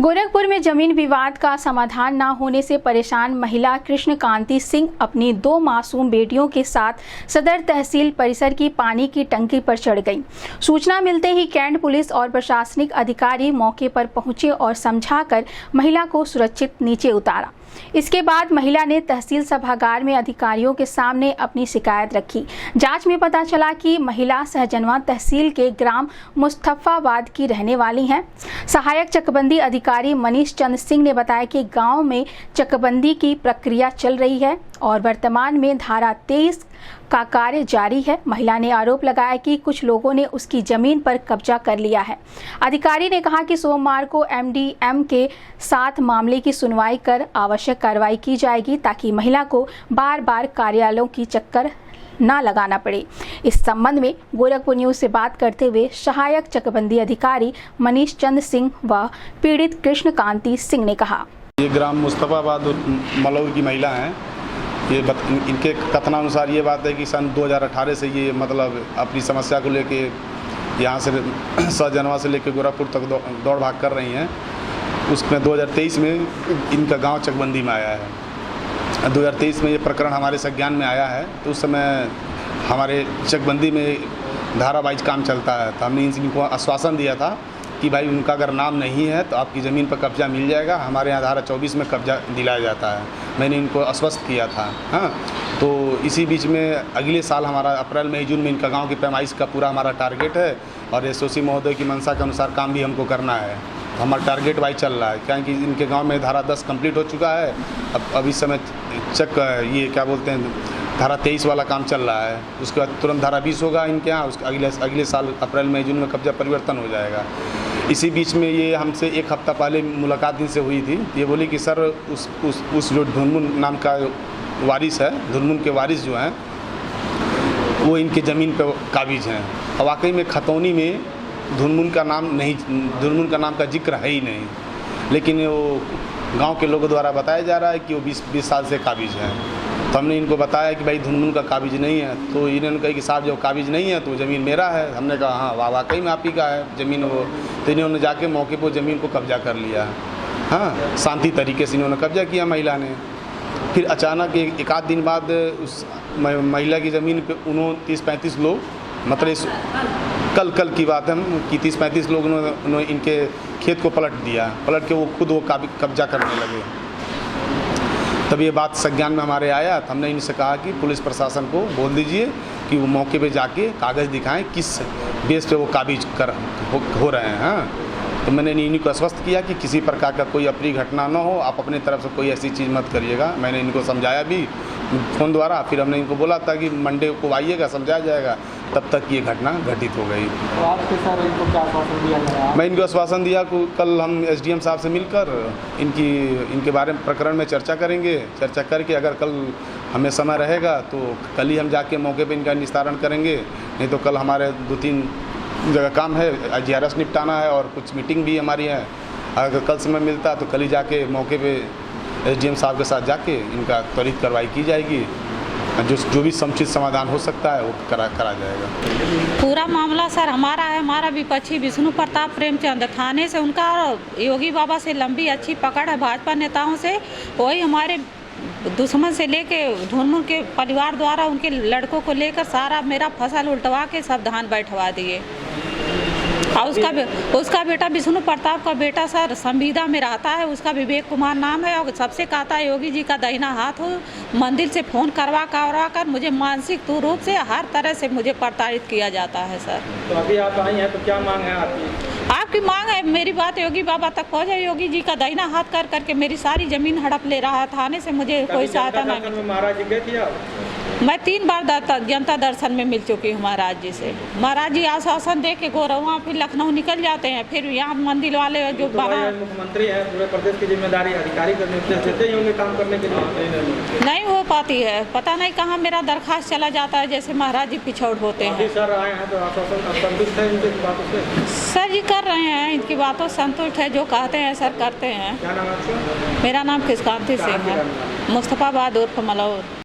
गोरखपुर में जमीन विवाद का समाधान न होने से परेशान महिला कृष्णकांति सिंह अपनी 2 मासूम बेटियों के साथ सदर तहसील परिसर की पानी की टंकी पर चढ़ गई। सूचना मिलते ही कैंट पुलिस और प्रशासनिक अधिकारी मौके पर पहुंचे और समझाकर महिला को सुरक्षित नीचे उतारा। इसके बाद महिला ने तहसील सभागार में अधिकारियों के सामने अपनी शिकायत रखी। जांच में पता चला कि महिला सहजनवा तहसील के ग्राम मुस्तफाबाद की रहने वाली हैं। सहायक चकबंदी अधिकारी मनीष चंद्र सिंह ने बताया कि गांव में चकबंदी की प्रक्रिया चल रही है और वर्तमान में धारा 23 का कार्य जारी है। महिला ने आरोप लगाया कि कुछ लोगों ने उसकी जमीन पर कब्जा कर लिया है। अधिकारी ने कहा कि सोमवार को एमडीएम के साथ मामले की सुनवाई कर आवश्यक कार्रवाई की जाएगी ताकि महिला को बार बार कार्यालयों की चक्कर न लगाना पड़े। इस संबंध में गोरखपुर न्यूज से बात करते हुए सहायक चकबंदी अधिकारी मनीष चंद्र सिंह व पीड़ित कृष्णकांति सिंह ने कहा, ये ग्राम मुस्तफाबाद मलौर की महिला हैं। इनके कथनानुसार ये बात है कि सन 2018 से ये मतलब अपनी समस्या को लेके यहाँ से सहजनवा से लेके गोरखपुर तक दौड़ भाग कर रही हैं। उसमें 2023 में इनका गांव चकबंदी में आया है। 2023 में ये प्रकरण हमारे संज्ञान में आया है, तो उस समय हमारे चकबंदी में धारावाहिक काम चलता है। तो हमने इनको आश्वासन दिया था कि भाई उनका अगर नाम नहीं है तो आपकी ज़मीन पर कब्जा मिल जाएगा। हमारे यहाँ धारा 24 में कब्जा दिलाया जाता है। मैंने इनको आश्वस्त किया था। हाँ, तो इसी बीच में अगले साल हमारा अप्रैल मई जून में इनका गांव की पैमाइश का पूरा हमारा टारगेट है और एसओसी महोदय की मंशा के अनुसार काम भी हमको करना है। तो हमारा टारगेट वाइज चल रहा है, क्योंकि इनके गाँव में धारा 10 कम्प्लीट हो चुका है। अब इस समय ये क्या बोलते हैं, धारा 23 वाला काम चल रहा है। उसके बाद तुरंत धारा 20 होगा इनके यहाँ। उसके अगले साल अप्रैल मई जून में कब्जा परिवर्तन हो जाएगा। इसी बीच में ये हमसे 1 हफ्ता पहले मुलाकात इनसे हुई थी। ये बोली कि सर उस जो धुनमुन नाम का वारिस है, धुनमुन के वारिस जो हैं वो इनके ज़मीन पे काबिज हैं। और वाकई में खतौनी में धुनमुन का नाम का जिक्र है ही नहीं, लेकिन वो गांव के लोगों द्वारा बताया जा रहा है कि वो 20 साल से काबिज हैं। तो हमने इनको बताया कि भाई धुनमुन का काबिज नहीं है। तो इन्होंने कहा कि साहब जब काबिज नहीं है तो ज़मीन मेरा है। हमने कहा हाँ वाकई में आप ही का है ज़मीन वो। तो इन्होंने जाके मौके पर ज़मीन को कब्जा कर लिया। हाँ, शांति तरीके से इन्होंने कब्जा किया महिला ने। फिर अचानक एक आध दिन बाद उस महिला की ज़मीन पे 29-35 लोग, मतलब कल की बात है कि 30-35 लोग उन्होंने इनके खेत को पलट के वो खुद वो कब्जा करने लगे। तब ये बात संज्ञान में हमारे आया। तो हमने इनसे कहा कि पुलिस प्रशासन को बोल दीजिए कि वो मौके पे जाके कागज़ दिखाएं किस बेस पे वो काबिज हो रहे हैं। हाँ, तो मैंने इनको आश्वस्त किया कि किसी प्रकार का कोई अप्रिय घटना ना हो, आप अपने तरफ से कोई ऐसी चीज़ मत करिएगा। मैंने इनको समझाया भी फ़ोन द्वारा। फिर हमने इनको बोला था कि मंडे को आइएगा, समझाया जाएगा। तब तक ये घटना घटित हो गई। तो आपके सर इनको क्या आश्वासन दिया गया? मैं इनको आश्वासन दिया कि कल हम एसडीएम साहब से मिलकर इनके बारे में प्रकरण में चर्चा करेंगे। चर्चा करके अगर कल हमें समय रहेगा तो कल ही हम जाके मौके पे इनका निस्तारण करेंगे। नहीं तो कल हमारे 2-3 जगह काम है, जीआरएस निपटाना है और कुछ मीटिंग भी हमारी है। अगर कल समय मिलता तो कल ही जाके मौके पे एसडीएम साहब के साथ जाके इनका त्वरित कार्रवाई की जाएगी। जो भी समुचित समाधान हो सकता है वो करा जाएगा। पूरा मामला सर हमारा है। हमारा विपक्षी विष्णु प्रताप प्रेमचंद थाने से, उनका योगी बाबा से लंबी अच्छी पकड़ है भाजपा नेताओं से। वही हमारे दुश्मन से लेके धुनमुन के परिवार द्वारा उनके लड़कों को लेकर सारा मेरा फसल उल्टवा के सब धान बैठवा दिए। और उसका बेटा विष्णु प्रताप का बेटा सर संविदा में रहता है। उसका विवेक कुमार नाम है और सबसे कहता है योगी जी का दाहिना हाथ हो। मंदिर से फ़ोन करवा कर मुझे मानसिक रूप से हर तरह से मुझे प्रताड़ित किया जाता है सर। तो अभी आप आई हैं तो क्या मांग है आपकी मांग है मेरी बात योगी बाबा तक पहुँचे। योगी जी का दाहिना हाथ कर करके मेरी सारी ज़मीन हड़प ले रहा है। थाने से मुझे कोई सहायता नहीं मिली। महाराज जी गए थे? मैं 3 बार जनता दर्शन में मिल चुकी हूँ महाराज जी से। महाराज जी आश्वासन दे के गोरवा फिर लखनऊ निकल जाते हैं। फिर यहाँ मंदिर वाले जो मुख्यमंत्री हैं, पूरे प्रदेश की जिम्मेदारी अधिकारी का निर्देश देते ही होंगे काम करने के लिए। नहीं हो पाती है, पता नहीं कहाँ मेरा दरखास्त चला जाता है जैसे महाराज जी पिछड़ होते हैं। सर आए हैं तो आश्वासन संतुष्ट है इनकी बातों से? सर जी कर रहे हैं, इनकी बातों से संतुष्ट है। जो कहते हैं सर करते हैं। क्या नाम है आपका? मेरा नाम कृष्णकांति सिंह है, मुस्तफाबाद उर्फ मलौर।